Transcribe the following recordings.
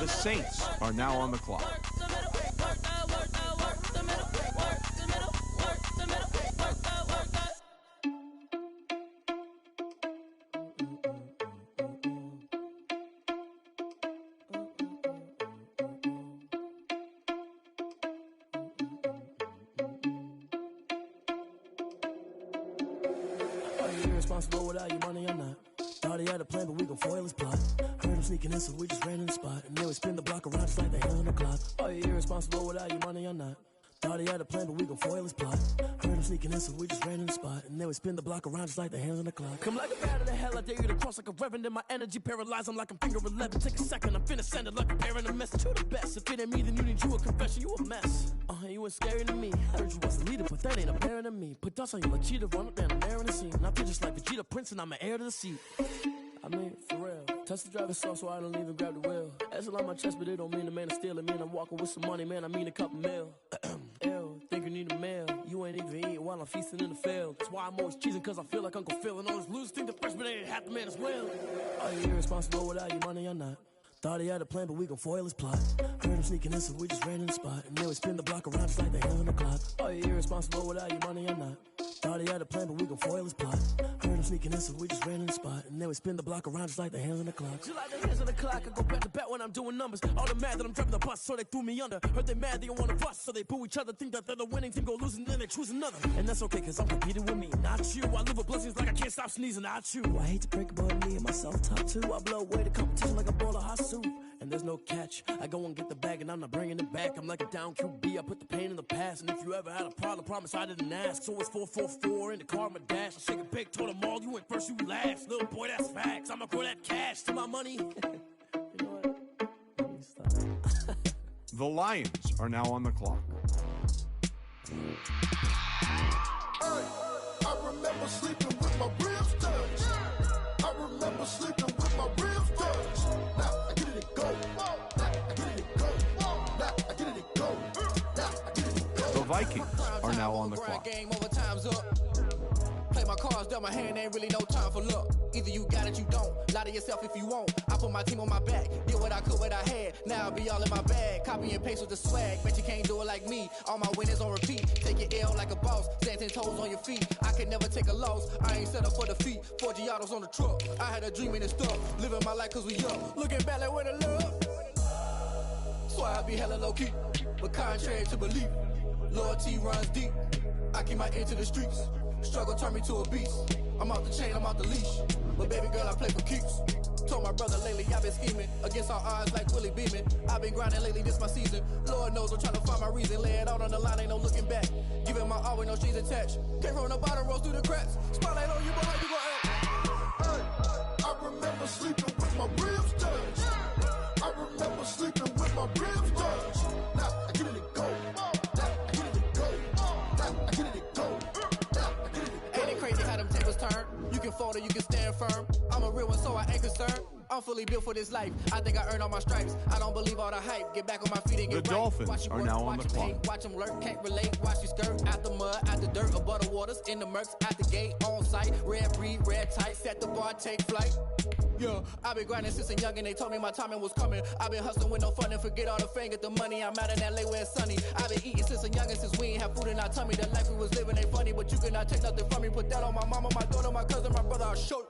The Saints are now on the clock. Are you irresponsible without your money or not? Thought he had a plan, but we gon' foil his plot. Heard him sneaking in, so we just ran in the spot. And then we spin the block around just like the hell on the clock. Are you irresponsible without your money or not? Thought he had a plan, but we gon' foil his plot. Heard him sneaking in, so we just ran in the spot. And then we spin the block around just like the hands on the clock. Come like a bat of the hell, I dare you to cross like a reverend. In my energy paralyzed, I'm like I'm finger 11. Take a second, I'm finna send it like a parent a message to the best. If it ain't me, then you need you a confession, you a mess. You ain't scary to me. Heard you was a leader, but that ain't apparent to me. Put dust on you like cheetah, run up down the air in the scene. And I feel just like Vegeta Prince, and I'm an heir to the seat. I mean, for real. Touch the driver's soft so I don't even grab the wheel. That's on my chest, but it don't mean the man is stealing. Man, I'm walking with some money, man, I mean a couple mil. Ew, think you need a meal. You ain't even eating while I'm feasting in the field. That's why I'm always cheesing, cause I feel like Uncle Phil. And all those losers think the freshman ain't half the man as well. Are you irresponsible without your money or not? Thought he had a plan, but we gon' foil his plot. Heard him sneaking in, so we just ran in the spot. And then we spin the block around just like the hands on the clock. Are you irresponsible without your money or not? Thought he had a plan, but we gon' foil his plot. Heard him sneaking in, so we just ran in the spot. And then we spin the block around just like the hands on the clock. Just like the hands on the clock, I go back to back when I'm doing numbers. All the mad that I'm driving the bus, so they threw me under. Heard they mad, they don't wanna bust, so they boo each other. Think that they're the winning team, go losing, then they choose another. And that's okay, cause I'm competing with me, not you. I live with blessings like I can't stop sneezing, not you. I hate to break about me and myself top two. I blow away the competition like a bowl of hot soup. And there's no catch, I go and get the bag and I'm not bringing it back. I'm like a down QB, I put the pain in the past. And if you ever had a problem, promise I didn't ask. So it's 444 in the car, my dash. I shake a big, told them all, you went first, you last. Little boy, that's facts, I'ma grow that cash to my money. You know what? Stop. The Lions are now on the clock. I remember sleeping with my ribs touched. I remember sleeping with my ribs touched. Now I get it go. Now I get it go. Now I get it go. Now I get it go. The Vikings are now on the clock. Game over, time's up. Play my cards, dealt my hand, ain't really no time for luck. Either you got it, you don't. Lie to yourself if you won't. I put my team on my back, did what I could, what I had. Now I be all in my bag, copy and paste with the swag. Bet you can't do it like me. All my winners on repeat. Take your L like a boss, stand 10 toes on your feet. I can never take a loss. I ain't set up for defeat. 4 Giottos on the truck. I had a dream and it's stuck. Living my life cause we young. Looking back like where the love. So I be hella low key, but contrary to belief, loyalty runs deep. I keep my ear to the streets. Struggle turned me to a beast. I'm out the chain, I'm out the leash. But baby girl, I play for keeps. Told my brother lately, I've been scheming against all odds like Willie Beeman. I've been grinding lately, this my season. Lord knows I'm trying to find my reason. Lay it out on the line, ain't no looking back. Giving my all with no strings attached. Came from the bottom, rose through the cracks. Spotlight on you, boy, how you gon' act? I remember sleeping with my ribs touched. I remember sleeping with my ribs touched. Now I get it go. Now I get it go. Now I get it go. Now I get it go. Ain't it crazy how them tables turn? You can fold or you can stand firm. I'm a real one, so I ain't concerned. I'm fully built for this life. I think I earned all my stripes. I don't believe all the hype. Get back on my feet and get The right. Dolphins Watch you are work, now on watch the you clock. hate, watch them lurk, can't relate. Watch you skirt out the mud, out the dirt, above the waters, in the murks, out the gate, on site. Red breed, red tight, set the bar, take flight. Yeah, I been grinding since a young and they told me my timing was coming. I been hustling with no fun and forget all the fame, get the money. I'm out in LA where it's sunny. I been eating since a young and since we ain't have food in our tummy. The life we was living ain't funny, but you cannot take nothing from me. Put that on my mama, my daughter, my cousin, my brother. I'll show you.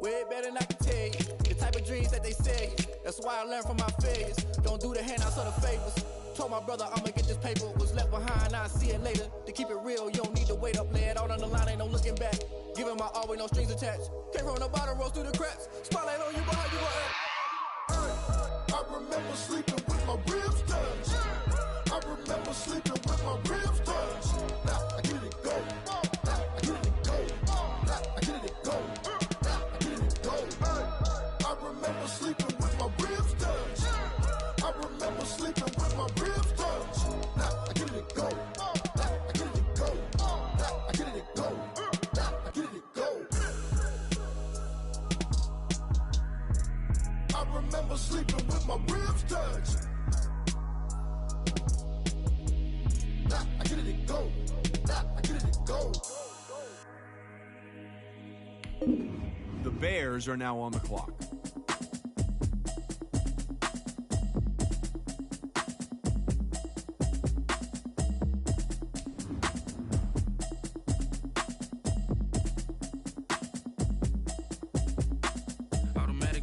Way better than I can tell you. The type of dreams that they sell you. That's why I learned from my failures. Don't do the handouts or the favors. Told my brother I'ma get this paper. Was left behind, I'll see it later. To keep it real, you don't need to wait up. Lay it out on the line, ain't no looking back. Giving my all with no strings attached. Came from the bottom, rose through the cracks. Spotlight on you, boy, how you gon' act? I remember sleeping with my ribs touched. I remember sleeping with my ribs touched. Now I get it go. Now I get it go. Now I get it go. Now I get it go. I remember sleeping with my ribs touched. I remember sleeping with my ribs touched. Now I get it go. Now I get it go. Now I get it go. Now I get it go. I remember sleeping with my ribs touched. Now I get it go. Now I get it go. The Bears are now on the clock.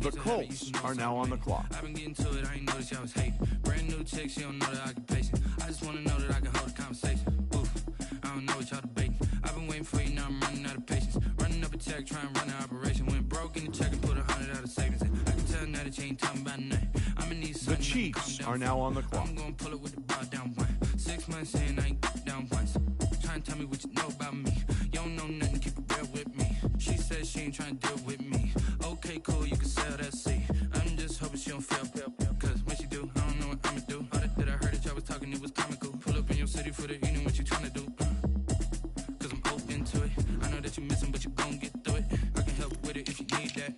The Colts are now on the clock. I've been getting to it, I ain't noticed y'all was hating. Brand new chick, she don't know the occupation. I just wanna know that I can hold a conversation. Oof, I don't know what y'all debating. I've been waiting for you, now I'm running out of patience. Running up a check, trying to run an operation. Went broke in the check and put 100 out of savings in. I can tell now that you ain't talking about nothing. I'm in these The Chiefs are now on the clock. I'm gonna pull it with the bar down one. 6 months in, I ain't down once. Trying to tell me what you know about me. You don't know nothing, keep it real with me. She said she ain't trying to deal with me. Okay, cool, you can sell that seat. I'm just hoping she don't fail. Cause when she do, I don't know what I'ma do. All that I heard that y'all was talking, it was comical. Pull up in your city for the evening, what you trying to do? Cause I'm open to it. I know that you missing, but you gon' get through it. I can help with it if you need that.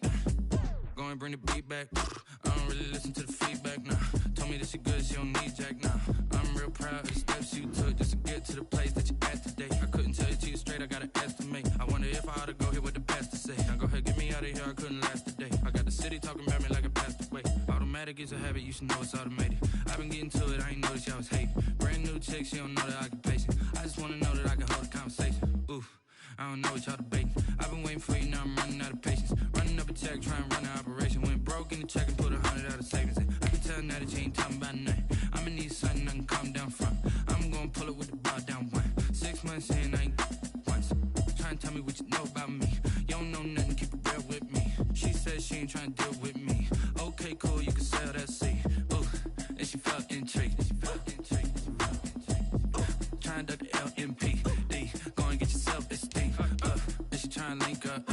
Go and bring the beat back. I don't really listen to the feedback, nah. Told me that she good, she don't need jack, nah. I'm real proud of the steps you took just to get to the place that you at today. I couldn't tell you to you straight, I gotta estimate. I wonder if I ought to go here with the pastor say. Now go ahead, get me out of here, I couldn't last a day. I got the city talking about me like I passed away. Automatic is a habit, you should know it's automated. I've been getting to it, I ain't noticed y'all was hating. Brand new chick, she don't know the occupation. I just wanna know that I can hold a conversation. Oof, I don't know what y'all debating. I've been waiting for you, now I'm running out of patience. Running up a check, trying to run an operation. Went broke in the check and put 100 out of savings in. I can tell now that you ain't talking about nothing. I'ma need something I can calm down from. I'm gonna pull it with the bar down one. 6 months in, I ain't once. Trying to tell me what you know about me. You don't know nothing, keep it real with me. She said she ain't trying to deal with me. Okay, cool, you can sell that seat. Ooh, and she felt intrigued. Trying to duck the LMPD. Go and get your self-esteem. And she trying to link up.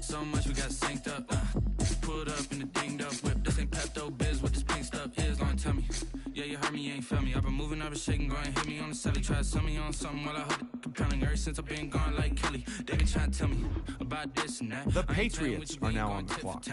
So much we got synced up. Pulled up in the dinged up whip. This ain't Pepto Biz, what this pink stuff is. Gonna tell me. Yeah, you heard me, you ain't feel me. I've been moving, I've been shaking, go and hit me on the celly. Try to sell me on something while I hold it compelling. Ever since I've been gone like Kelly, they been trying to tell me about this and that. The Patriots are now on the clock.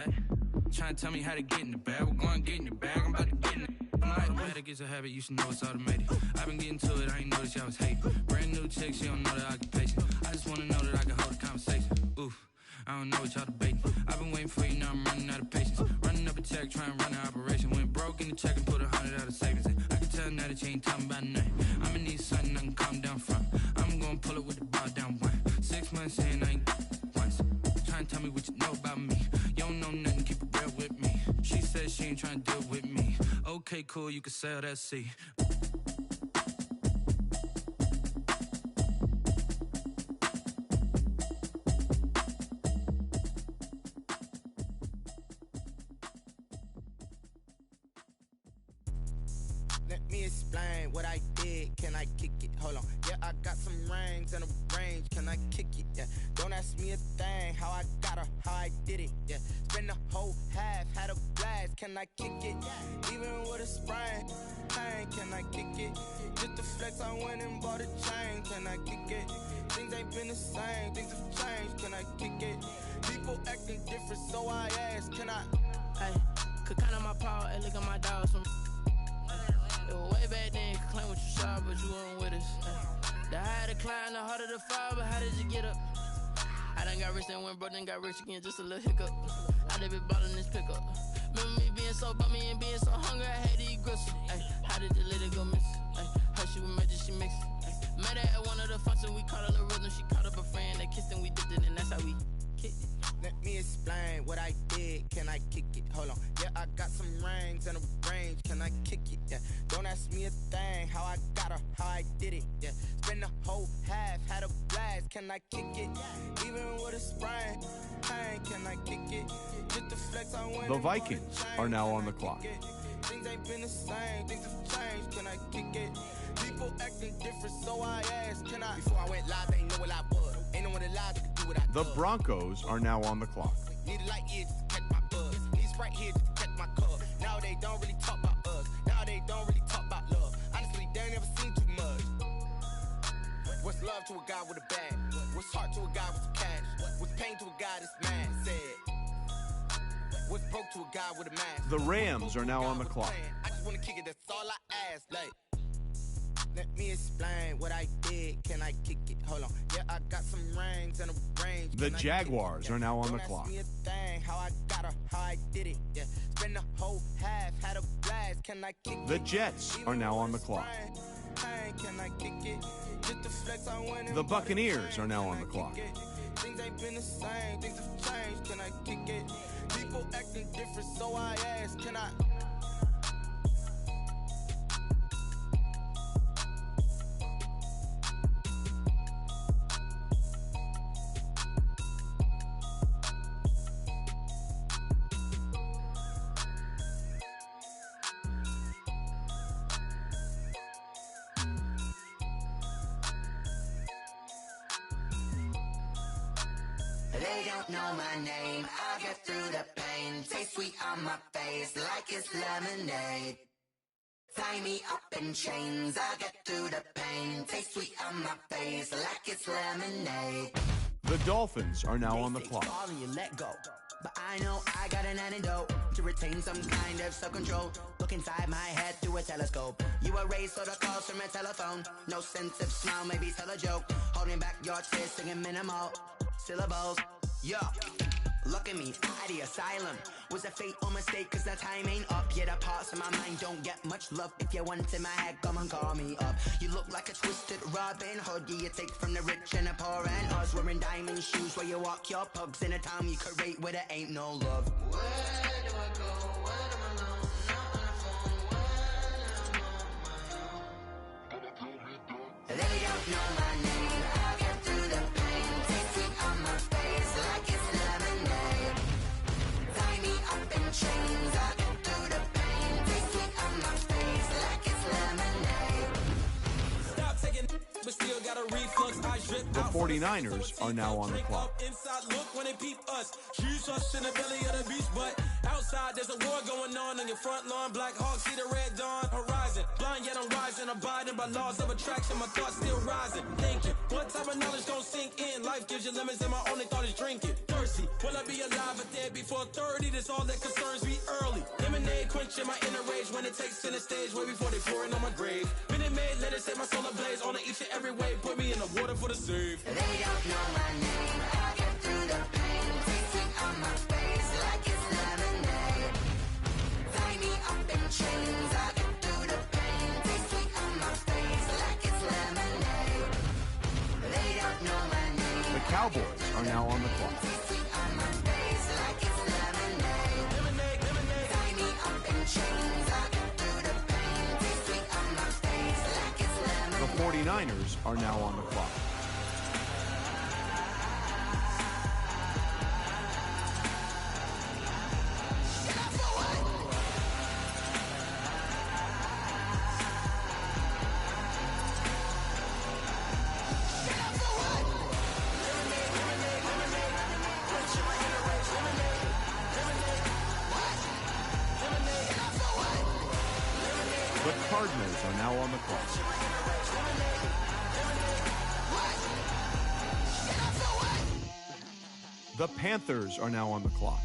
Trying to tell me how to get in the bag. We're going to get in the bag, I'm about to get in it. Automatic is a habit, you should know it's automated. I've been getting to it, I ain't noticed y'all was hating. Brand new chick, she don't know the occupation. I just wanna know that I can hold a conversation. Oof, I don't know what y'all debating. I've been waiting for you, now I'm running out of patience. Running up a check, trying to run an operation. Went broke in the check and put 100 out of savings in. I can tell now that you ain't talking about nothing. I'ma need something I can calm down from. I'm gonna pull it with the bar down one. 6 months in, I ain't once. Trying to tell me what you know about me. You don't know nothing, keep it real with me. She said she ain't trying to deal with me. Okay, cool, you can sell that seat. Let me explain what I did. Can I kick it? Hold on. Yeah, I got some rings and a range. Can I kick it? Yeah. Don't ask me a thing. How I got her, how I did it. Yeah. Spend the whole half, had a blast. Can I kick it? Even with a sprain. Pain, can I kick it? Just to flex, I went and bought a chain. Can I kick it? Things ain't been the same. Things have changed. Can I kick it? People acting different, so I ask. Can I? Hey, could count on my power, hey, look at my dogs from. It was way back then, could claim what you saw, but you weren't with us. The higher the climb, the harder the fall, but how did you get up? I done got rich and went broke, then got rich again, just a little hiccup. I done been ballin' this pickup. Remember me being so bummy and being so hungry, I had to eat gristle. Ay, how did the lady go miss? Ay, her she was magic, she mixed. Met her at one of the functions, we caught her the rhythm, she caught up a friend, they kissed and we dipped it, and that's how we kicked it. Let me explain what I did. Can I kick it? Hold on. Yeah, I got some rings and a range. Can I kick it? Yeah. Don't ask me a thing. How I got her, how I did it. Yeah. Spend the whole half, had a blast. Can I kick it? Even with a sprain. Pain, can I kick it? Just to flex, I went. The Vikings are now on the clock. Things ain't been the same. Things have changed. Can I kick it? People acting different, so I asked. Can I? Before I went live, they ain't know what I was. Ain't no one alive that could do what I The could. Broncos are now on the clock. Need a light here just to catch my buzz. Need Sprite here just to catch my cup. Now they don't really talk about us. Now they don't really talk about love. Honestly, they ain't never seen too much. What's love to a guy with a bag? What's heart to a guy with some cash? What's pain to a guy that's mad? Said. What's broke to a guy with a mask? The Rams are now on the clock. I just wanna kick it, that's all I ask. Like, let me explain what I did. Can I kick it? Hold on. Yeah, I got some rings and a range. The Can I Jaguars kick it? are now on Don't the clock. ask me a thing. How I got her, how I did it. Yeah. Spend the whole half, had a blast. Can I kick The it? Jets are now on the clock. Can I kick it? Just to flex, I went and The bought a Buccaneers chain. are now Can on I the kick clock. it? Things ain't been the same. Things have changed. Can I kick it? People acting different, can I? They don't know my name, I'll get through the pain. Taste sweet on my face like it's lemonade. Tie me up in chains, I'll get through the pain. Taste sweet on my face like it's lemonade. The Dolphins are now on the clock. Fall and you let go. But I know I got an antidote to retain some kind of self-control. Look inside my head through a telescope. You erase all the calls from a telephone. No sense of smile, maybe tell a joke. Holding back your tears, singing minimal syllables. Yo, look at me, out the asylum. Was a fate or mistake, cause the time ain't up. Yet the parts of my mind don't get much love. If you want in my head, come and call me up. You look like a twisted Robin Hood. You take from the rich and the poor and us. Wearing diamond shoes where you walk your pugs in a town you create where there ain't no love. Where do I go? When I'm alone? Not on the phone. When I'm on my own. They don't know my name. I'll get through the pain. Taste sweet on my face like it's lemonade. Tie me up in chains. I'll get through the pain. Taste sweet on my face like it's lemonade. Stop taking, but still got a reflux. I drip The out. 49ers are now on the clock. Inside look when they peep us. Shoes us in the belly of the beast, but outside there's a war going on your front lawn. Black Hawk see the red dawn horizon. Blind yet I'm rising, abiding by laws of attraction. My thoughts still rising. Thinking, what type of knowledge gon' sink in? Life gives you lemons and my only thought is drinking. Thirsty, will I be alive or dead before 30? That's all that concerns me early. Lemonade quenching my inner rage when it takes center stage way before they pour it on my grave. Minute Maid, let it set my soul ablaze on each and every way. Put me in the water for the save. They don't know my name. I'll get through the pain. Taste sweet on my face like it's lemonade. Tie me up in chains. I'll get through the pain. Taste sweet on my face like it's lemonade. They don't know my name. The Cowboys are now on the clock. Taste sweet on my face like it's lemonade. Tie me up in chains. I'll get through the pain. Taste sweet on my face like it's lemonade. The 49ers are now on the clock. The Cardinals are now on the clock. The Panthers are now on the clock.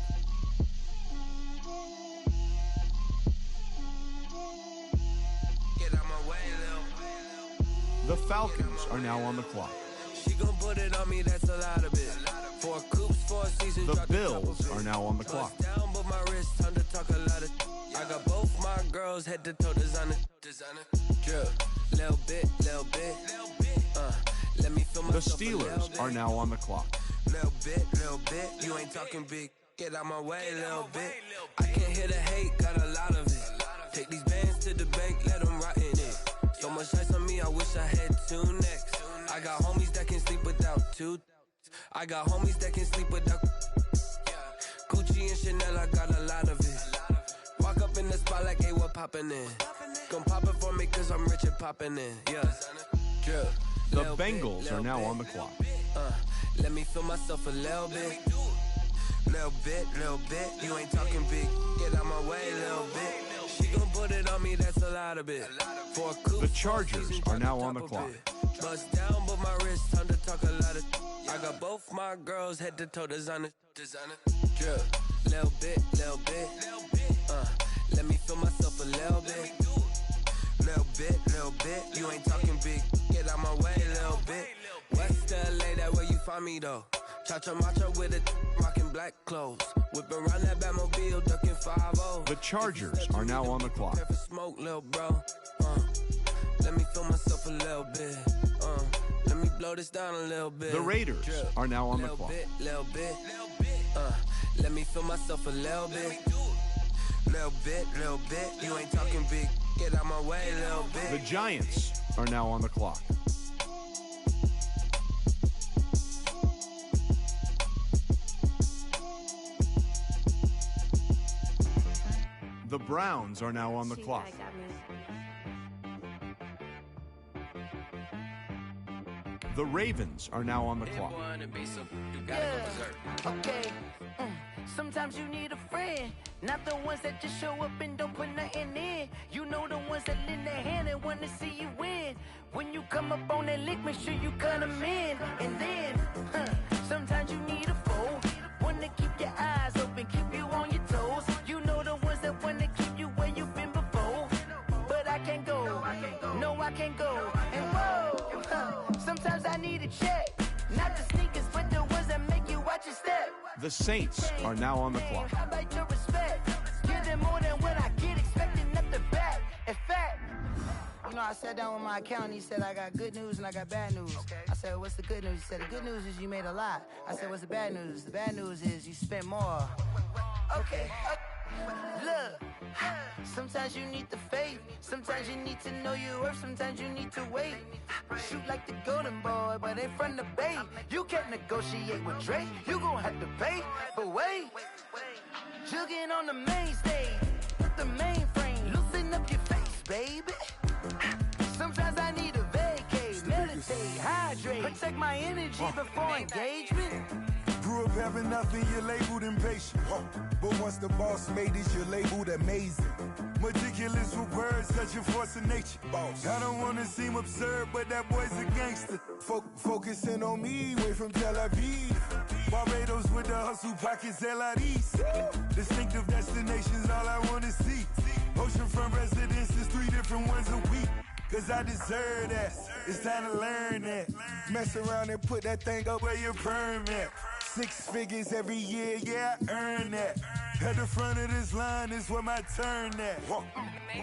Get out my way, Lil. The Falcons are now on the clock. She gon' put it on me, that's a lot of it. 4 coops, 4 seasons. The dropped a Bills couple are now on the clock. bust down, but my wrist, time to talk a lot of. I got both my girls head to toe designer. Drip, little bit. Let me feel The myself a little Steelers bit. are now on the clock. Little bit. You ain't talking big. Get out my way, little bit. I can't hear the hate, got a lot of it. Take these bands to the bank, let them rot in it. So much ice on me, I wish I had 2 necks. I got homies that can sleep without 2. I got homies that can sleep without. Gucci and Chanel, I got a lot of it. Walk up in the spot like, hey, what poppin' in? Gon' pop it for me, cause I'm rich and poppin' in. Yeah. Drip. The Bengals are now on the clock. Let me feel myself a little bit. Little bit. You ain't talking big. Get out my way, little bit. She gon' put it on me, that's a lot of it. 4 coops, The Chargers are now on the clock. Bust down, but my wrist, time to talk a lot of. I got both my girls head to toe designer. Drip, little bit. Let me feel myself a little bit. Little bit. You ain't talking big. Get out my way, little bit. West LA, that where you find me though. Cha-cha matcha with it, rocking black clothes. Whip around that Batmobile, ducking 5-0. The Chargers are now on the clock. Prepare for smoke, little bro. Let me feel myself a little bit. Let me blow this down a little bit. The Raiders are now on the clock. Little bit. Let me feel myself a little bit. little bit. You ain't talking big. Get out my way, little bit. The Giants are now on the clock. The Browns are now on the clock. The Ravens are now on the clock. Okay. Sometimes you need a friend, not the ones that just show up and don't put nothing in. You know the ones that lend their hand and want to see you win. When you come up on that lick, make sure you cut them in. And then, sometimes you need a foe, one to keep your eyes open, keep you on your toes. You know the ones that want to keep you where you've been before. But I can't go, no I can't go. And whoa, sometimes I need a check, not the sneakers, but the ones that make you watch your step. The Saints are now on the clock. How about your respect? Give them more than what I get, expecting nothing back. In fact, you know, I sat down with my accountant. He said, I got good news and I got bad news. I said, what's the good news? He said, the good news is you made a lot. I said, what's the bad news? The bad news is you spent more. Okay. Look, sometimes you need the faith. Sometimes you need to know your worth. Sometimes you need to wait. Shoot like the golden boy, but ain't from the bay. You can't negotiate with Drake. You gon' have to pay. But wait, jugging on the main stage, the mainframe, loosen up your face, baby. Sometimes I need a vacate, meditate, hydrate, protect my energy before engagement. Grew up having nothing, you're labeled impatient. But once the boss made it, you're labeled amazing. Meticulous with words, such a force of nature. I don't wanna seem absurd, but that boy's a gangster. Focusing on me, way from Tel Aviv. Barbados with the hustle pockets, LIDs. Distinctive destinations, all I wanna see. Oceanfront residences, 3 different ones a week. Cause I deserve that, it's time to learn that. Mess around and put that thing up where your permit. 6 figures every year, yeah, I earn that. At the front of this line is where my turn at.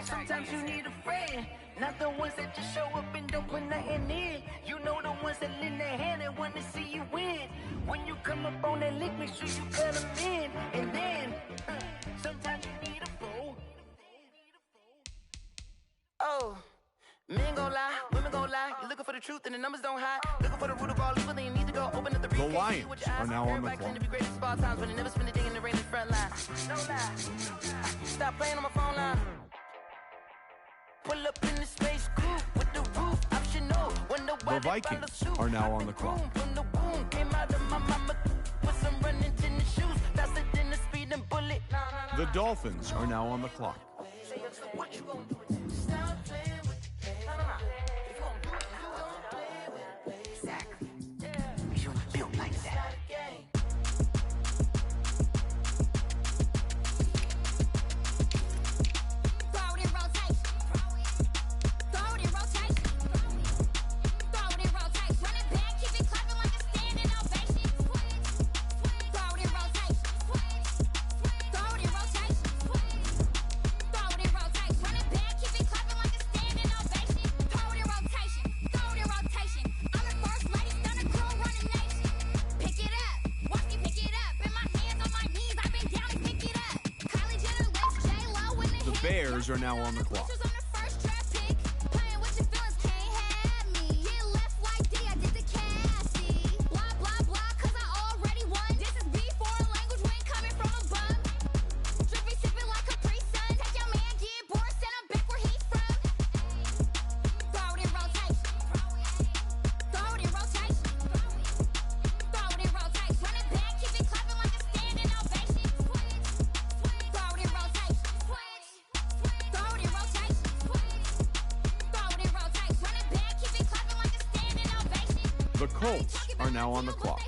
Sometimes you need a friend, not the ones that just show up and don't put nothing in. You know the ones that lend their hand and want to see you win. When you come up on that lick, make sure you cut them in. And then, sometimes you need a fool. Oh. Men gon' lie, women gon' lie. You're looking for the truth and the numbers don't hide. Looking for the root of all evil, then you need to go open up the briefcase. The Lions are now on the clock. Claim to be greatest of all times, but they never spend a day in the rain in the front line. No lie. Stop playing on my phone line. Pull up in the space coupe with the roof optional. The Vikings are now on the clock. From the womb came out of my mama with some running tennis shoes. Faster than the speeding bullet. The Dolphins are now on the clock. What you gonna do? Stop playing. Bears are now on the clock. The Colts are now on the clock.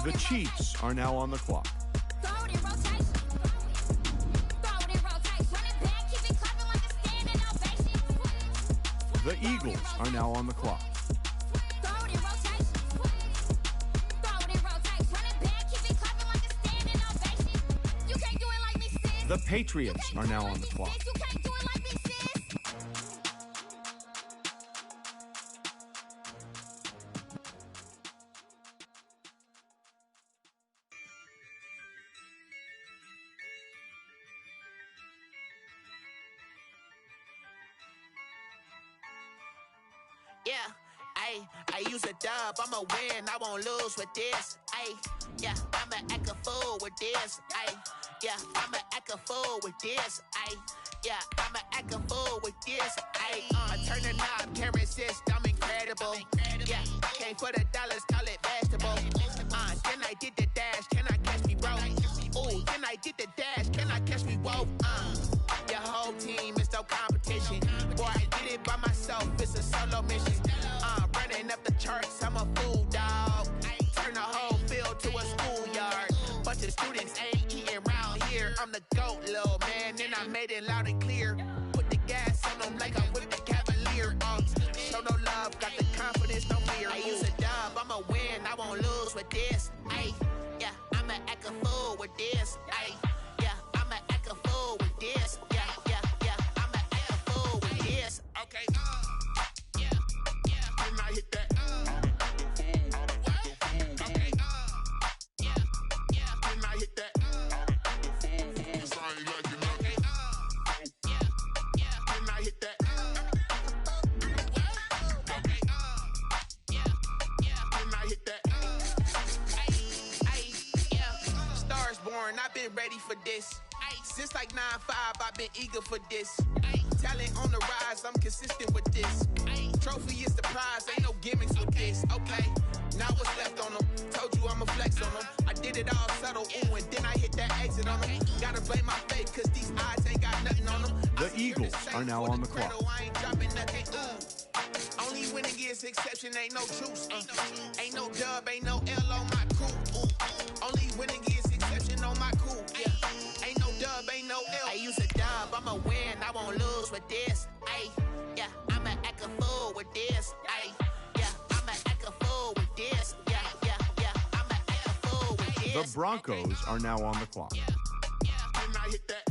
The Chiefs are now on the clock. The Eagles are now on the clock. The Patriots are now on the clock. Yeah, I use a dub, I'ma win, I won't lose with this. Yeah, I'ma act a fool with this. Yeah, I'ma act a fool with this. Yeah, I'ma act a fool with this. I turn the knob, can't resist, I'm incredible. Yeah, came for the dollars, call it vegetable. Then I did the dash, can I catch me, bro? Ooh, then I did the dash, can I catch me, whoa? Your whole team is no competition. Boy, I did it by myself, it's a solo mission. Running up the charts, I'm a fool, dog. Turn the whole field to a schoolyard. Bunch of students ain't eating round here. I'm the GOAT, little man, and I made it loud and clear. Put the gas on them like I'm with the Cavalier. Show no love, got the confidence, no fear. I use a dub, I'ma win, I won't lose with this. Yeah, I'ma act a fool with this. Yeah, I'ma act a fool with this. Yeah, I'ma act a fool with this. Okay, yeah, when I hit that. Okay, yeah, when I hit that. Cause I ain't like it now. Okay, yeah, when I hit that. Okay, yeah, when I hit that. Yeah, Stars born, I've been ready for this. Since like 9-5, I've been eager for this. Talent on the rise, I'm consistent with this. Trophy is the prize, ain't no gimmicks with this. Okay, now what's left on them? Told you I'ma flex on them. I did it all subtle, ooh, and then I hit that exit on them. Gotta blame my faith, cause these odds ain't got nothing on them. The Eagles are now on the clock. I ain't dropping nothing, ooh. Only winning is exception, ain't no truce. Ain't no dub, ain't no L on my crew. Only winning is exception on my crew. Yeah, ain't no dub, ain't no L. I use a dub, I'ma win, I won't lose with this. Yeah, I'ma act a fool with this. Yeah, I'ma act a fool with this. Yeah, I'ma act a fool with this. The Broncos are now on the clock. When I hit that.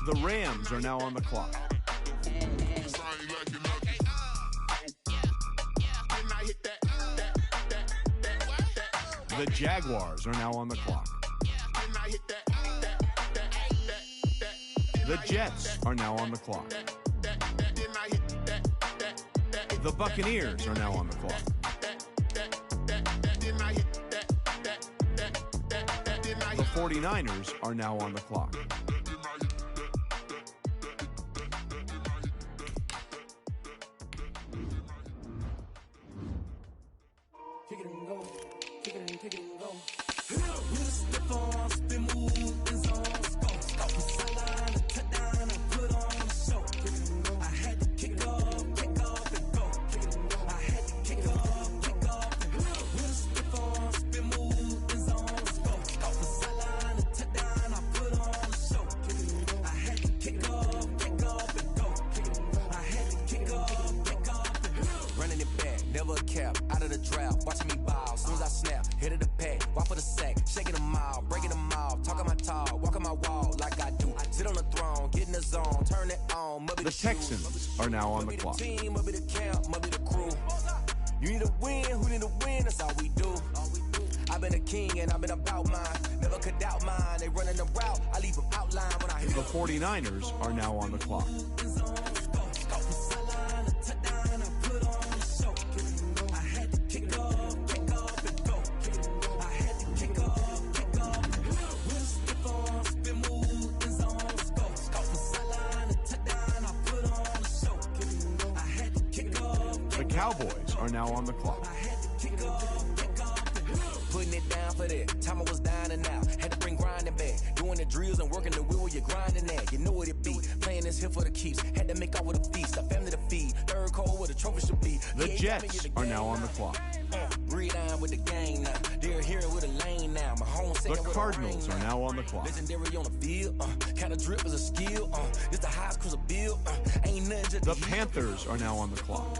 The Rams are now on the clock. The Jaguars are now on the clock. The Jets are now on the clock. The Buccaneers are now on the clock. The 49ers are now on the clock. Kick it and go. Kick it and go. With a stiff on, spin move, and zone, go. From sideline to touchdown, I put on the show. Kick it and go. I had to kick off and go. Kick it and go. I had to kick off and go. With a stiff on, spin move, and zone, go. From sideline to touchdown, I put on the show. Kick it and go. I had to kick off and go. Kick it and go. I had to kick off and go. Running it back, never a cap, out of the draft, watching me ball, soon as I snap, hit of the pack, walk for the sack, shaking them all, breaking them off, talking my talk, walking my wall like I do, sit on the throne, get in the zone, turn it on, The Texans are now on the clock. Team, be the camp, be the crew. You need a win, who need a win, that's all we do. I've been a king and I've been about mine, never could doubt mine, they running the route, I leave them outline when I hit The 49ers are now on the clock. Cowboys are now on the clock. Putting it down for that. Time I was down and out. Had to bring grinding back. Doing the drills and working the wheel where you're grinding at. You know what it be. Playing this here for the keeps. Had to make out with a feast. A family to feed. Third cold where the trophy should be. The Jets are now on the clock. Breathe down with the gang now. They're here with a lane now. My home The Cardinals are now on the clock. Legendary on the field. Kind of drip is a skill. It's the highest cruiser bill. Ain't nothing just The Panthers are now on the clock.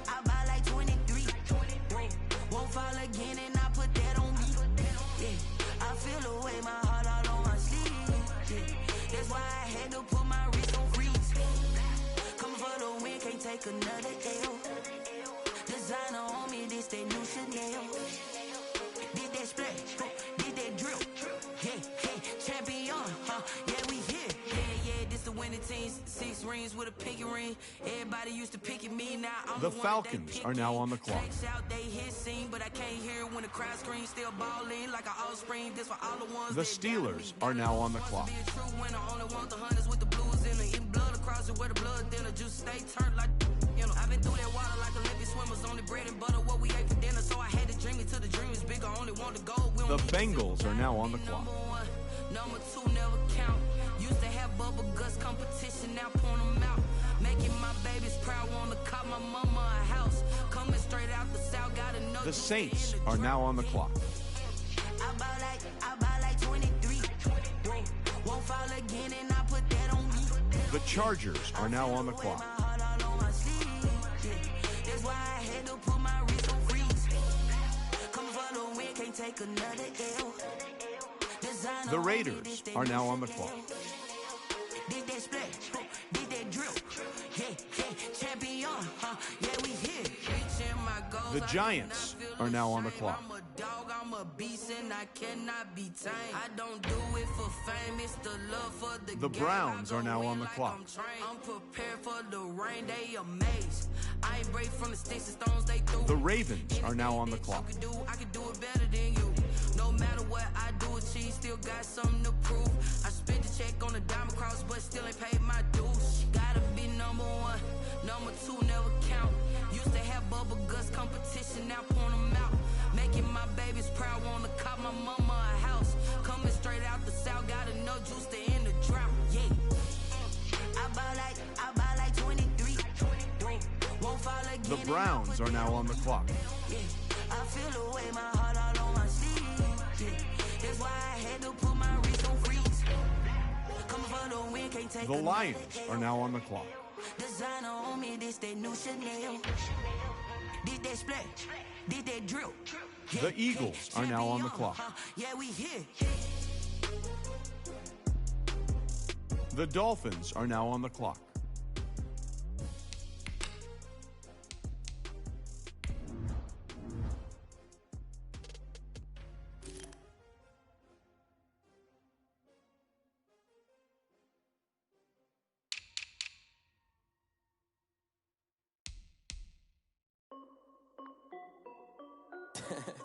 I buy like 23. Won't fall again and I put that on me. Yeah, I feel away my heart all on my sleeve. Yeah, that's why I had to put my wrist on freeze. Come for the win, can't take another L. Designer on me, this that new Chanel. Did that splash, did that drill. Yeah, champion, yeah, we here. Yeah, this the winning team. 6 rings with a pinky ring. Everybody used to pick at me, now I'm The Falcons are now on the clock. They hit scene, but I can't hear when the crowd screams. Still balling like an offspring. This for all the ones. The Steelers are now on the clock. Be a true winner, only want the hunters with the blues in it. Eating blood across it where the blood thinner. Juice stay turned like, you know. I've been through that water like Olympic swimmers. Only bread and butter, what we ate for dinner. So I had to dream it till the dream is bigger. Only want to go. The Bengals are now on the clock. Number 2 never count. Used to have bubble guts competition, now point them out. Making my babies proud, wanna cop my mama a house. Coming straight out the south, gotta know. The Saints are now on the clock. I buy like 23. Won't fall again and I put that on me. The Chargers are now on the clock. That's why I had to put my wrist on freeze. Coming for the win, can't take another L. The Raiders are now on the clock. Did that splash, did that drill. Yeah, champion, yeah, we here. The Giants are now on the clock. I'm a dog, I'm a beast, and I cannot be tamed. I don't do it for fame, it's the love for the game. The Browns are now on the clock. I'm prepared for the rain, they amazed. I ain't brave from the sticks and stones they threw. The Ravens are now on the clock. I can do it better than you. No matter what I do, achieve, still got something to prove. I spent the check on the diamond cross, but still ain't paid my dues. Gotta be number 1, number 2 never count. Used to have bubble guts competition, now point them out. Making my babies proud, wanna cop my mama a house. Coming straight out the south, gotta know juice to end the drought. Yeah, I buy like 23. Won't fall again. The Browns are now on the clock. Yeah, I feel away my heart all on my sleeve. Yeah, that's why I had to put my wrist on freeze. Coming for the win, can't take The Lions are now on the clock. Designer on me, this that new Chanel. Did that splash, did that drill. The Eagles are now on the clock. Yeah, we here. The Dolphins are now on the clock.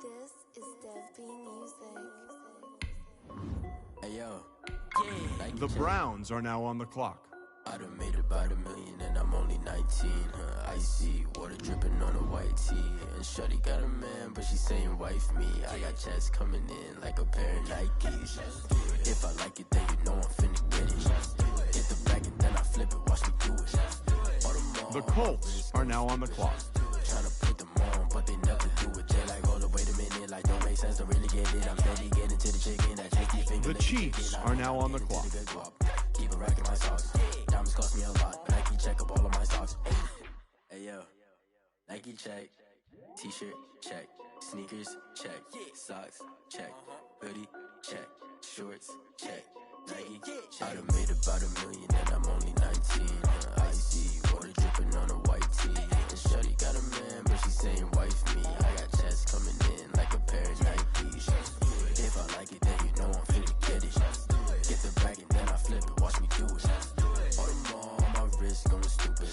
This is Dev B Music. Hey yo, The Browns are now on the clock. I done made about $1 million and I'm only 19. Icy water dripping on a white tee. And Shorty got a man, but she saying wife me. I got checks coming in like a pair of Nikes. If I like it, then you know I'm finna get it. Hit the bag and then I flip it, watch me do it. The Colts are now on the clock. Tryna put them on, but they never do it. They like, hold up, wait a minute, like don't make sense, don't really get it. I'm steady getting to the chicken, that tasty finger. The Chiefs are now on the clock. Keep a rack in my socks. Diamonds cost me a lot, but Nike check up all of my socks. Hey yo, Nike check. T-shirt, check. Sneakers, check. Socks, check. Hoodie, check. Shorts, check. Nike, check. I done made about $1 million and I'm only 19. Icy, water dripping on a white tee. And shorty got a man, but she saying wife me. I got checks coming in like a pair of Nikes. If I like it, then you know I'm finna get it. Get the bag and then I flip it, watch me do it. All them all on my wrist going stupid.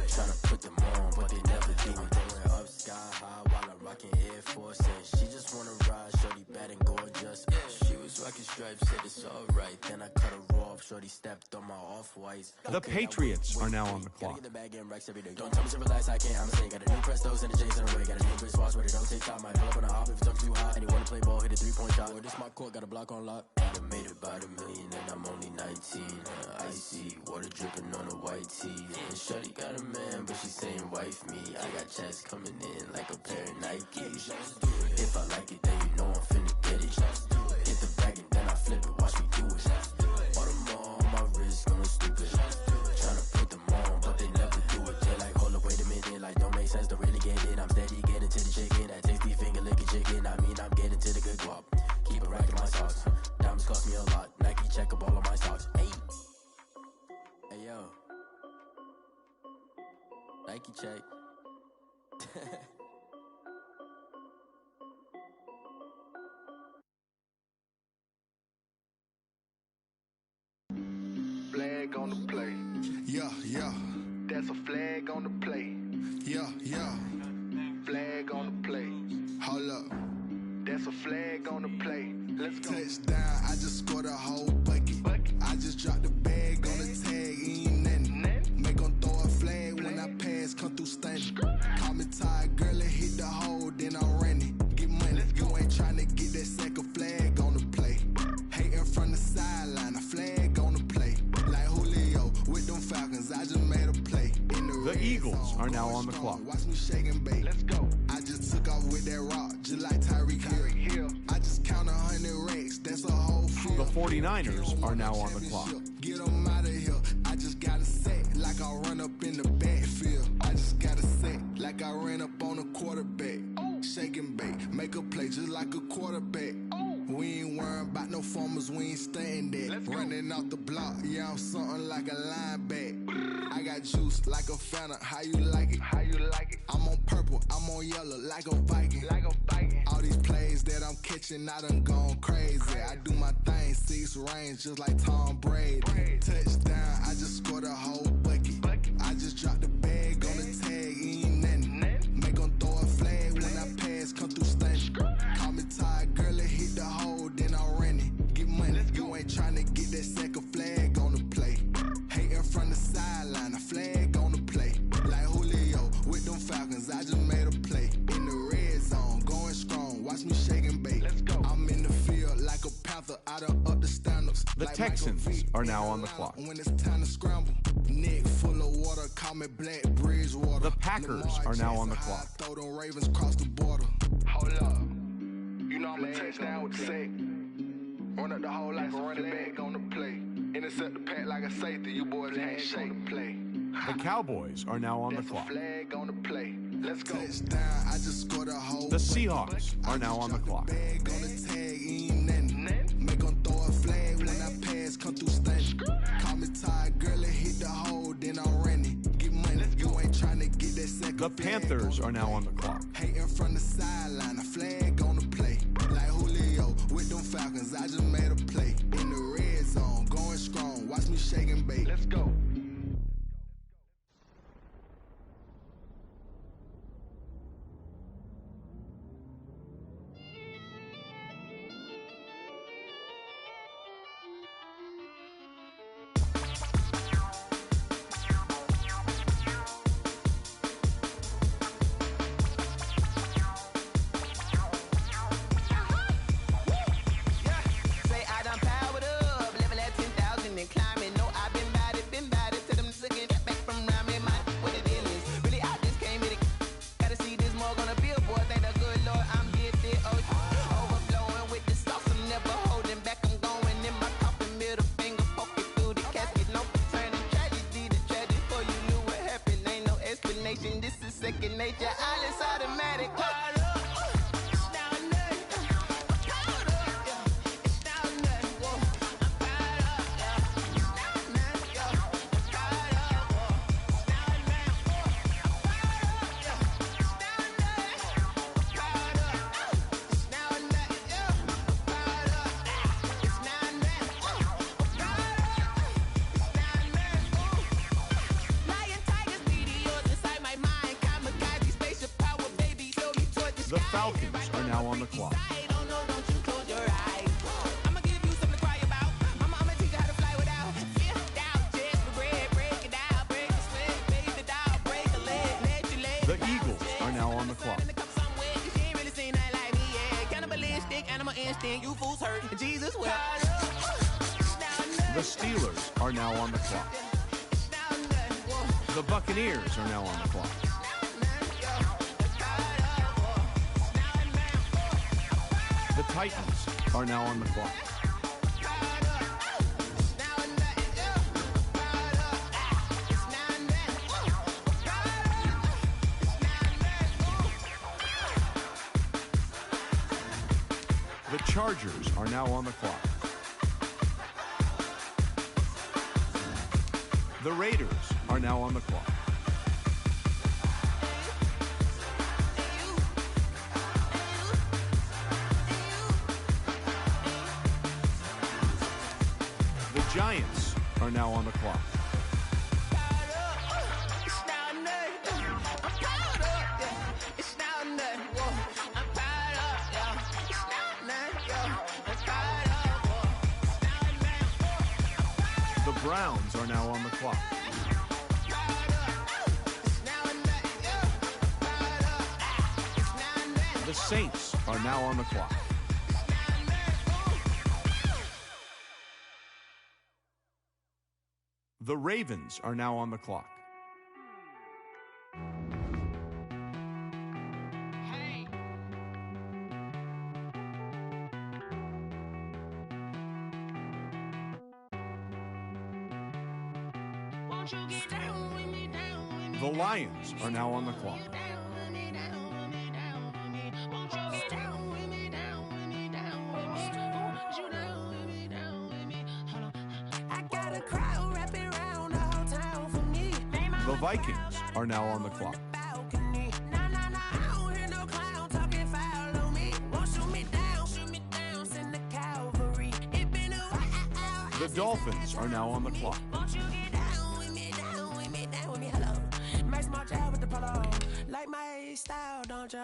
Tryna put them on, but they never do it. Going up sky high while I'm rocking Air Force. And she just wanna ride, shorty bad and gorgeous. She was rocking stripes, said it's alright. Then I cut her off, shorty stepped on my off-whites. The Patriots are now on the clock. Don't tell me to relax, I can't, I'm saying. Got a new Prestos and a Jason away. Got a new wristwatch where they don't take time. Might pull up on a hop if it's too hot. And he wanna play ball, hit a 3-point shot. Well, this my court, got a block on lock. I done made about $1 million and I'm only 19. Icy, water dripping on a white tee. And shorty got a man, but she saying wife me. I got checks coming in like a pair of Nikes. If I like it, then you know I'm finna get it. Hit the bag and then I flip it, watch me do it. All them all on my wrist going stupid. Tryna put them on, but they never do it. They're like, hold up, wait a minute, like don't make sense, don't really get it. I'm steady getting to the chicken, that tasty finger licking chicken. I mean, I'm getting to the good guap. Keep it racking my socks. Diamonds cost me a lot. Nike check up all of my stocks. Hey, hey yo, Nike check. Flag on the play. Yeah, yeah. That's a flag on the play. Yeah, yeah. Flag on the play. Hold up. That's a flag on the play. Let's go. Touchdown, I just scored a whole bucket. I just dropped the bag on the tag, ain't nothing. Make 'em throw a flag when I pass, come through stunning. Call me tired, girl, and hit the hole, then I'm running. Get money, you ain't trying to get that second flag on the play. Hating from the sideline, a flag on the play. Like Julio with them Falcons, I just made a play. The Eagles are now on the clock. Watch me shake and bake. Let's go. I just took off with that rock, just like Tyreek Hill. I just count 100 racks, that's a whole field. The 49ers are now on the clock. Get them out of here. I just got a set like I run up in the backfield. I just got a set like I ran up on a quarterback. Shake and bake, make a play just like a quarterback. We ain't worrying about no formers, we ain't staying there. Running off the block, yeah, I'm something like a linebacker. I got juice like a Fanta, how you like it? How you like it? I'm on purple, I'm on yellow like a Viking. Like a Viking. All these plays that I'm catching, I done gone crazy. I do my thing, 6 range just like Tom Brady. Touchdown, I just scored a whole bucket. I just dropped the bag on the tag, ain't nothing. Make 'em throw a flag when I pass, come through stunning. Call me tired, girl, and hit the hole, then I'm running. Get money, you ain't trying to get that second flag on the play. Hating from the sideline, a flag on the play. Like Julio with them Falcons, I just made a play. In the red zone, going strong, watch me shake and bake. Let's go. I'm in the field like a panther, I done up the standards. The like Texans are now on the clock. When it's time to scramble, neck full of water, call me Black Bridgewater. The Packers are now on the clock. Throw them Ravens cross the border. Hold up. You know I'm a touchdown with the sack. Run up the hole like a running back on the play. Intercept the pack like a safety. You boys ain't shake the play. The Cowboys are now on the That's clock. a flag on the play. Let's go. Touchdown, I just scored a whole. The Seahawks are now on the clock. Bag on the tag, ain't nothing. Make 'em throw a flag when I pass, come through stunning. Call me tired, girl, and hit the hole, then I'm running. Get money, you ain't trying to get that second. The Panthers are now on the clock. Hating from the sideline, a flag on the play. Like Julio with them Falcons, I just made a play. In the red zone, going strong, watch me shake and bake. Let's go. This is second nature, all is automatic. The Falcons are now on the clock. The Eagles are now on the clock. The Steelers are now on the clock. The Buccaneers are now on the clock. The Titans are now on the clock. The Chargers are now on the clock. The Raiders are now on the clock. The Giants are now on the clock. The Browns are now on the clock. The Saints are now on the clock. The Ravens are now on the clock. The Lions are now on the clock. The Vikings are now on the clock. The Dolphins are now on the clock. Like my style, don't you?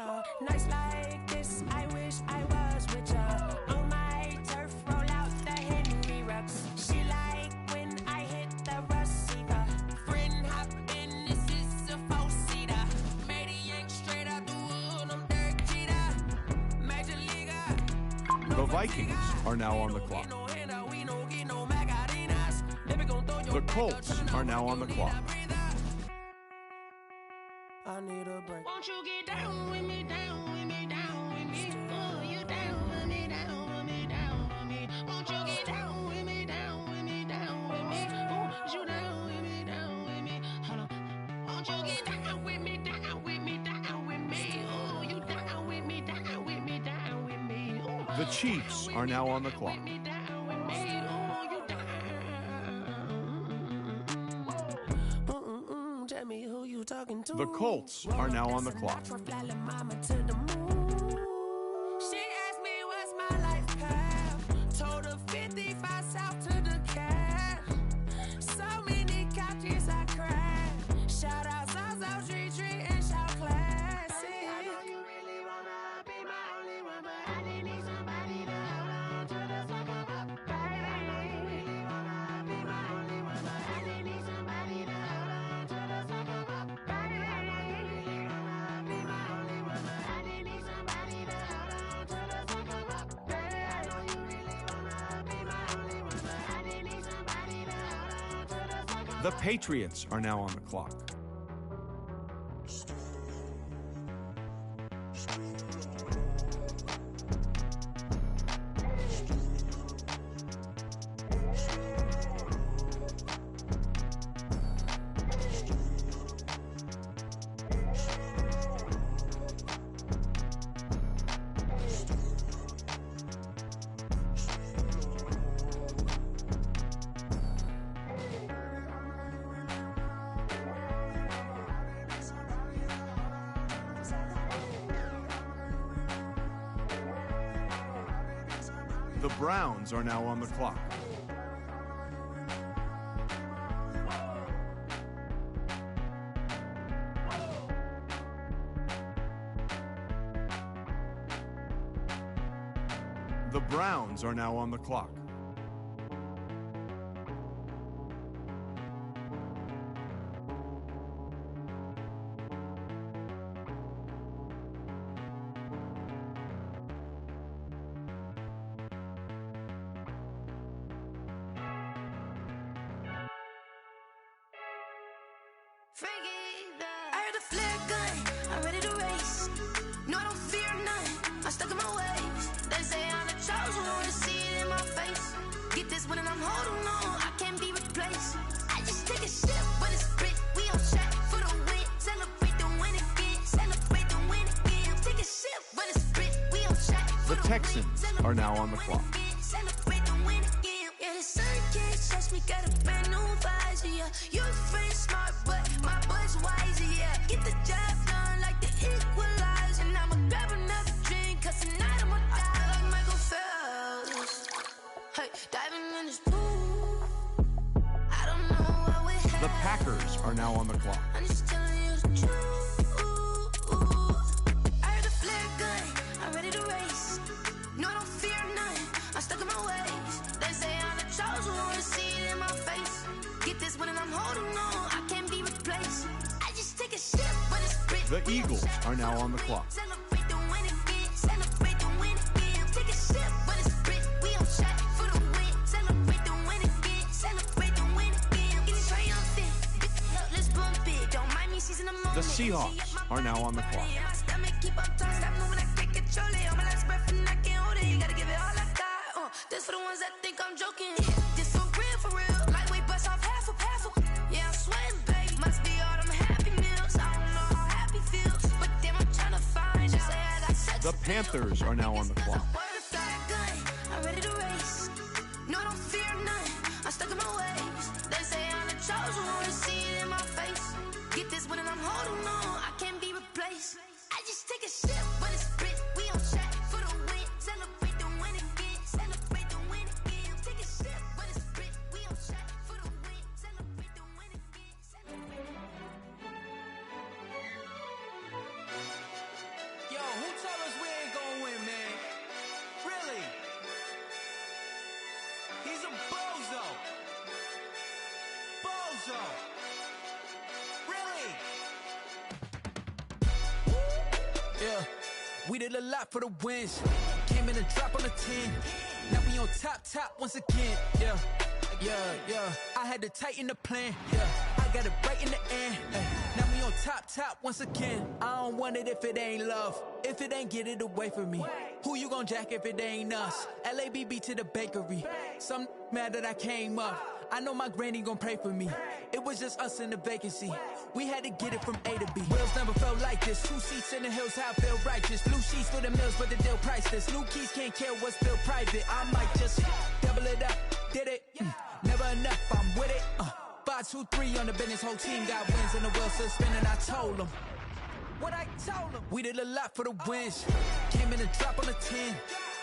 Nights like this, I wish I was with you. On my turf, roll out the Henry rocks. She like when I hit the receiver. Friend hop in, this is a four-seater. Made a yank straight out the wood, I'm Derek Jeter. Major leaguer. The Vikings are now on the clock. The Colts are now on the clock. I need a break. Won't you get down with me, down with me, down with me? Oh, you down with me, down with me, down with me. Won't you get down with me, down with me, down with me? Oh, you down with me, down with me. Hold on. Won't you get down with me, down with me, down with me? Oh, you down with me, down with me, down with me. Oh, The Chiefs are now on the clock. down with me. Oh, you down. Tell me who you talking to. The Colts are now on the clock. She asked me what's my life path. Told her 55 south to the cat. So many couches I cried. Shout out South Street and shout classy. I know you really wanna be my only one, but I didn't need somebody to hold on to the second up. Baby, I know you really wanna be my only one, but I didn't need somebody to hold on to the second up. Baby, I know you really wanna be my only one, but I didn't need somebody to hold on to the second up. Baby, I know you really wanna be my only one, but I didn't need somebody to hold on to the second up. The Patriots are now on the clock. The Browns are now on the clock. Browns are now on the clock. I heard a flare gun, I'm ready to race. No, I don't fear none, I'm stuck in my ways. They say I'm the chosen one, see it in my face. Get this one and I'm holding on, I can't be replaced. I just take a sip, but it's split, we on track for the win. Celebrate the win again, celebrate the win again. Take a sip, but it's split, we on track for The Texans are now on the clock. celebrate the win again. Yeah, the sun can't touch me, got a brand new visor, yeah. You're friend smart, but my boy's wiser, yeah. Get the job done like the equalizer. And I'ma grab another drink, cause tonight I'ma die like Michael Phelps. Hey, diving in this pool. I don't know what we have. The Packers are now on the clock. I'm just telling you the truth. I heard a flare gun, I'm ready to race. No, I don't fear none, I'm stuck in my ways. They say I'm the chosen one, see it in my face. Get this one and I'm holding on, I can't be replaced. I just take a sip, but it's split. The Eagles are now on the clock. Celebrate the win again, celebrate the win again. Take a sip, but it's split. We on track for the win. Celebrate the win again, celebrate the win again. Get it triumphant, let's bump it. Don't mind me seizing the moment. The Seahawks are now on the clock. My stomach keep on talking, stop moving, I can't control it. On my last breath and I can't hold it. You gotta give it all I got. This for the ones that think I'm joking. This for real, lightweight bust off half a. Yeah, I'm sweating, babe. Must be all them happy meals. I don't know how happy feels, but damn, I'm trying to find out. Say I got sex. The Panthers are now on the clock. I'm ready to race. No, I don't fear none, I'm stuck in my ways. They say I'm the chosen one, see it in my face. Get this one and I'm holding on, I can't be replaced. I just take a sip, but it's split. We on track for the win. Celebrate the win again, celebrate the win again. Take a sip, but it's split. We on track for the win. Celebrate the win again. Yo, who told us we ain't gonna win, man? Really? He's a bozo. Bozo. Really? Yeah, we did a lot for the wins. Came in and drop on the 10. Now we on top once again. Yeah. I had to tighten the plan. Yeah, I got it right in the end. Now we on top once again. I don't want it if it ain't love. If it ain't, get it away from me. Who you gon' jack if it ain't us? LABB to the bakery. Some mad that I came up. I know my granny gon' pray for me. It was just us in the vacancy. We had to get it from A to B. Wheels never felt like this. 2 seats in the hills, how I feel righteous. Blue sheets for the mills, but the deal priceless. New keys can't care what's built private. I might just double it up. Did it? Never enough, I'm with it. 5, 2, 3 on the business. Whole team got wins and the wheels still spinning. I told them what I told them. We did a lot for the wins. Came in and drop on the 10.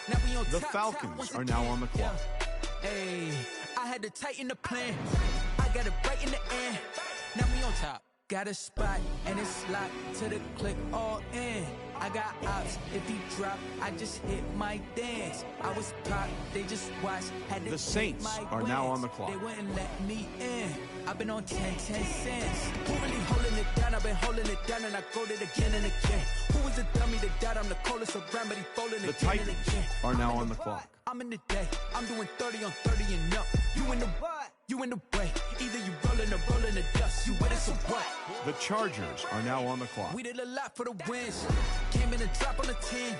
Now we on The top Falcons are now on the clock. Hey, I had to tighten the plan. I got it right in the end. Now we on top. Got a spot and it's locked to the click all in. I got ops, if he drop, I just hit my dance. I was popped, they just watched, had to The Saints are now on the clock. They wouldn't let me in. I've been on 10 cents. Who really holding it down? I've been holding it down and I go it again and again. Who was the dummy that died? I'm the coldest around, but he folding The again and Titans again. are now on the clock. I'm in the day, I'm doing 30 on 30 and up. You in the what? You in the way. Either you rolling or rolling the dust. You with us or what? The Chargers are now on the clock. We did a lot for the wins. Came in and drop on the 10.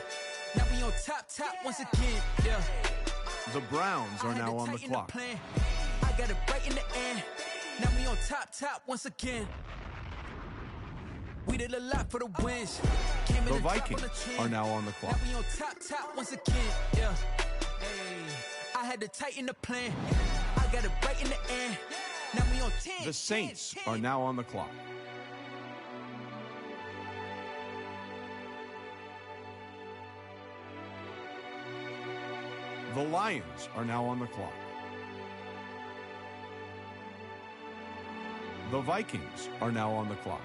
Now we on top once again. Yeah. The Browns are now on the clock. Plan. I got it right in the end. Now we on top once again. We did a lot for the wins. Came in The and dropped Vikings on the 10. are now on the clock. Now we on top once again. Yeah. Hey, I had to tighten the plan. I got it right in the end. Now we on 10. The Saints are now on the clock. The Lions are now on the clock. The Vikings are now on the clock.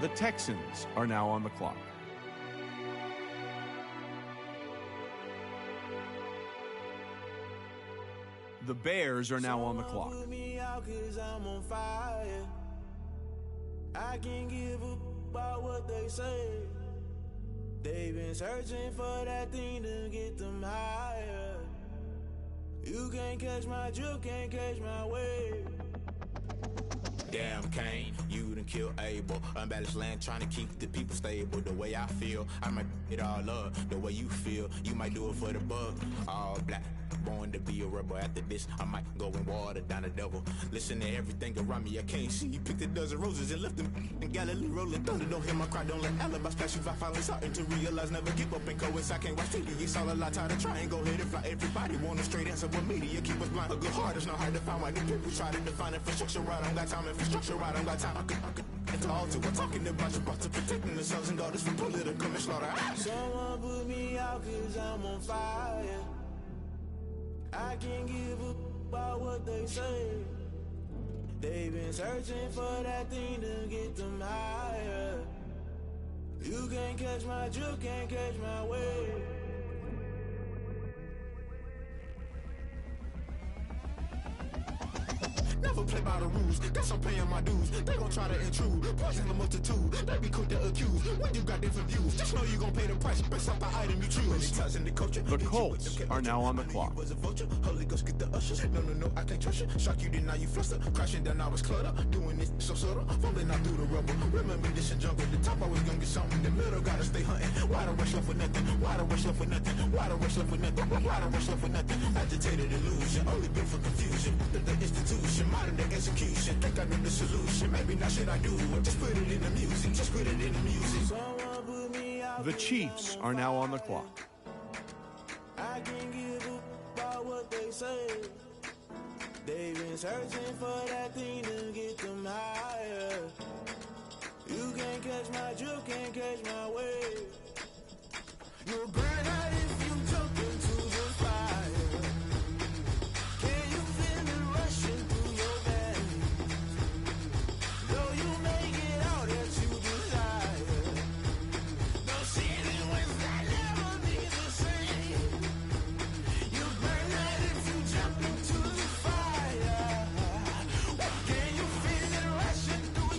The Texans are now on the clock. The Bears are now on the clock. Put me out 'cause I'm on fire. I can't give a about what they say. They've been searching for that thing to get them higher. You can't catch my drift, can't catch my wave. Damn, Kane, you done killed Abel. Unbalanced land, trying to keep the people stable. The way I feel, I might it all up. The way you feel, you might do it for the bug. All black, born to be a rebel. After this, I might go and water down the devil. Listen to everything around me, I can't see. Picked a dozen roses and left them in Galilee rolling thunder. Don't hear my cry, don't let alibis pass you. I finally starting to realize, never give up and coincide. I can't watch TV, it's all a lot. Tired of trying, go ahead and fly. Everybody want a straight answer, but media keep us blind. A good heart is not hard to find. Why the people try to define infrastructure right? I don't got time, infrastructure right, I don't got time. I could it's all to. We're talking about you, about to protecting the sons and daughters from political manslaughter. Someone put me out 'cause I'm on fire. I can't give a about what they say. They've been searching for that thing to get them higher. You can't catch my drift, can't catch my wave. Never play by the rules, guess I'm paying my dues. They gon' try to intrude, poison the multitude. They be quick to accuse, when you got different views. Just know you gon' pay the price, based off the item you choose. The Colts are now on the clock. Holy Ghost get the ushers. No, I can't trust you. Shock you, then now you fluster. Crashing down, I was clutter. Doing this so subtle, fumbling out through the rubble. Remember this in jungle, the top always gonna get something. The middle gotta stay hunting. Why the rush left with nothing? Why the rush left with nothing? Why the rush left with nothing? Why the rush left with nothing? Agitated illusion, only built for confusion. The institution, modern day execution. Think I know the solution. Maybe not shit I do. Just put it in the music. Just put it in the music. Someone put me out. The Chiefs are now on the clock. I can't give a about what they say. They've been searching for that thing to get them higher. You can't catch my drift, can't catch my wave. You'll burn out if you jump into the fire. Can you feel it rushing through your veins? Though you make it out that you desire. No ceiling wins that never be the same. You burn out if you jump into the fire. Can you feel it rushing through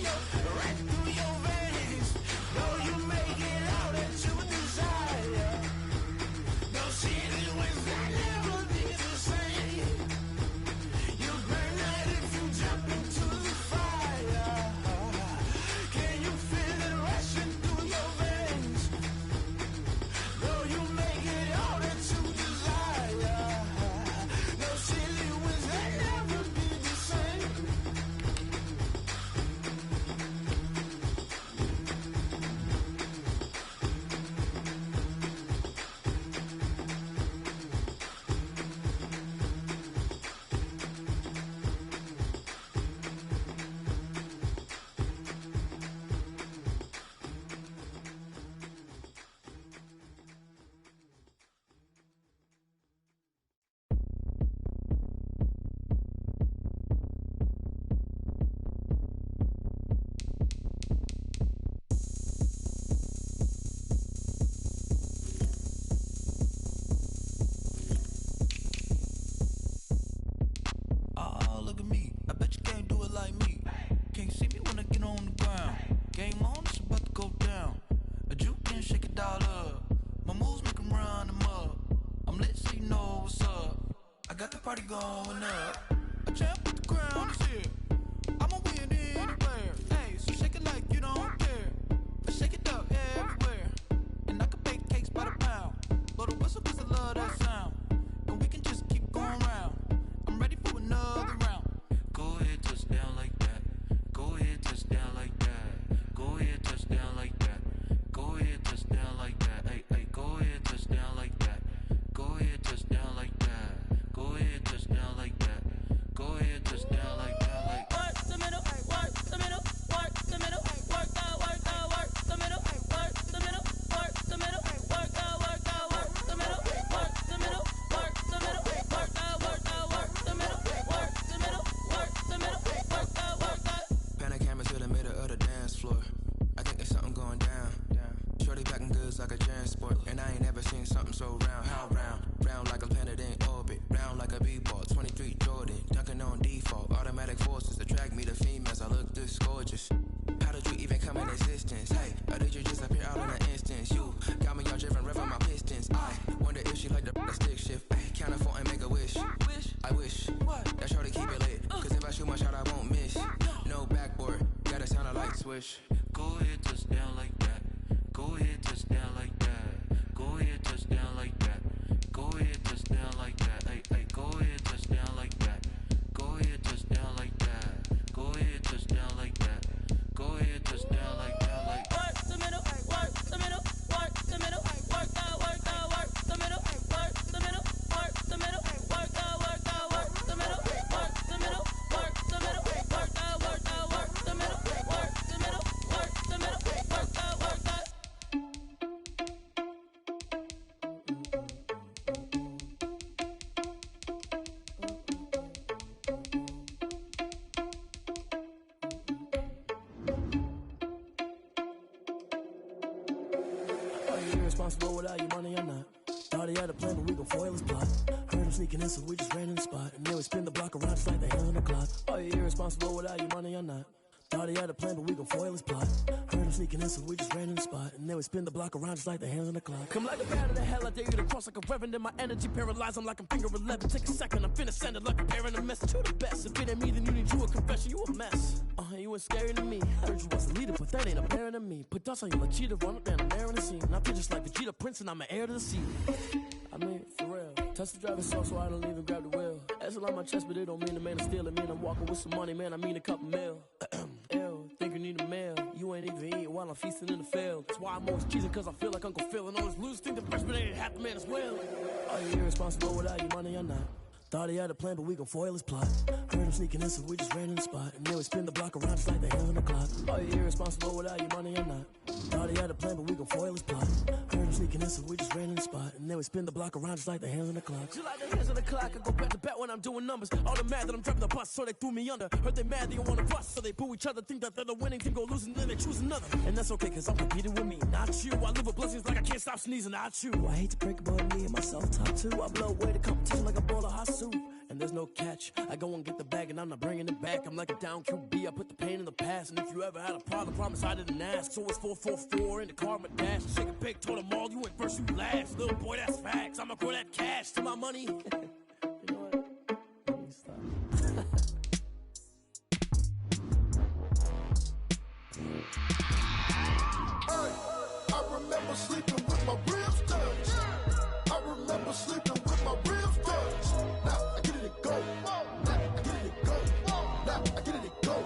right through your veins? Though you make it out that you desire. No ceiling wins that never be the same. You burn out if you jump into the fire. Can you feel it rushing through your veins? Though you make it all that you desire. No silly wins that never be the same. Oh, look at me. I bet you can't do it like me. Can't see me when I get on the ground. Game on, it's about to go down. A juke can shake it all up. My moves make 'em run them up. I'm lit so you know what's up. I got the party going up. A champ with the crown is here. I'ma win anywhere. Hey, so shake it like you don't care. I shake it up everywhere. And I can bake cakes by the pound. Blow the whistle 'cause I love that sound. And we can just keep going round. I'm ready for another round. Go ahead, touch down like that. Go ahead, touch down like that. Go ahead, touch down like that. Go ahead, touch down like that. Hey, go ahead, touch down like that. Go ahead, touch down like that. Go ahead, touch down like that. Go ahead, touch down like that. wish. Go ahead, touch down like that. Go ahead, touch down like that. Go ahead, touch down like that. Go ahead, touch down like that. Ay, ay, go ahead, touch down like that. Go ahead, touch down like that. Go ahead, touch down like that. Go ahead, touch down like that. Like work the middle, work the middle, work the middle, work the middle, work the middle, work the middle, work the middle, work the middle, work the middle, work the middle, work the middle, work the middle, work the. Irresponsible without your money or not. Thought he had a plan, but we gon' foil his plot. Heard him sneaking in, so we just ran in the spot. And then we spin the block around just like the hell on the clock. Are you irresponsible without your money or not? Thought he had a plan, but we gon' foil his plot. Heard him sneaking in, so we just ran in the spot. And then we spin the block around just like the hands on the clock. Come like a bat of the hell, I dare you to cross like a reverend. And my energy paralyzed, I'm like I'm finger 11. Take a second, I'm finna send it like a parent, a message to the best. If it ain't me, then you need you a confession, you a mess. You ain't scary to me. Heard you was a leader, but that ain't apparent to me. Put dust on you like cheetah, run up down the air in the scene. And I feel just like Vegeta Prince, and I'm an heir to the sea. I mean, for real. Touch the driver's soul, so I don't even grab the wheel. That's on my chest, but it don't mean the man is stealing. Man, I'm walking with some money, man, I mean a couple mil. Ew, think you need a meal. You ain't even eating while I'm feasting in the field. That's why I'm always cheesing, cause I feel like Uncle Phil. And all his losers think the freshman ain't half the man as well. Are you irresponsible without your money or not? Thought he had a plan, but we gon' foil his plot. Heard him sneaking in, so we just ran in the spot. And then we spin the block around just like the hell on the clock. Are you irresponsible without your money or not? Thought he had a plan, but we gon' foil his plot. Heard him sneaking in, so we just ran in the spot. And then we spin the block around just like the hands on the clock. Just like the hands on the clock, I go back to back when I'm doing numbers. All the mad that I'm driving the bus, so they threw me under. Heard they mad, they don't wanna bust, so they boo each other. Think that they're the winning team, go losing, then they choose another. And that's okay, cause I'm competing with me, not you. I live with blessings like I can't stop sneezing, not you. I hate to break it, but me and myself top two. I blow away the competition like a bowl of hot soup. And there's no catch. I go and get the bag and I'm not bringing it back. I'm like a down QB, I put the pain in the past. And if you ever had a problem, promise I didn't ask. So it's 444 in the car, my dash. Shake a pig, told them all, you went first, you last. Little boy, that's facts. I'ma grow that cash to my money. You know what? Let me stop. I remember sleeping with my ribs touched. I remember sleeping with my ribs touched. Now I get it go. Now I get it go. Now I get it go.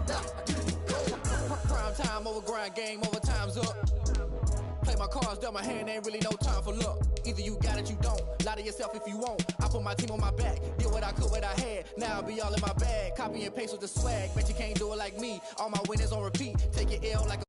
Now I get it go. Prime time over grind, game over, time's up. Play my cards, dealt my hand, ain't really no time for luck. Either you got it, you don't. Lie to yourself if you won't. I put my team on my back, did what I could, what I had. Now I be all in my bag. Copy and paste with the swag, bet you can't do it like me. All my winners on repeat. Take your L like a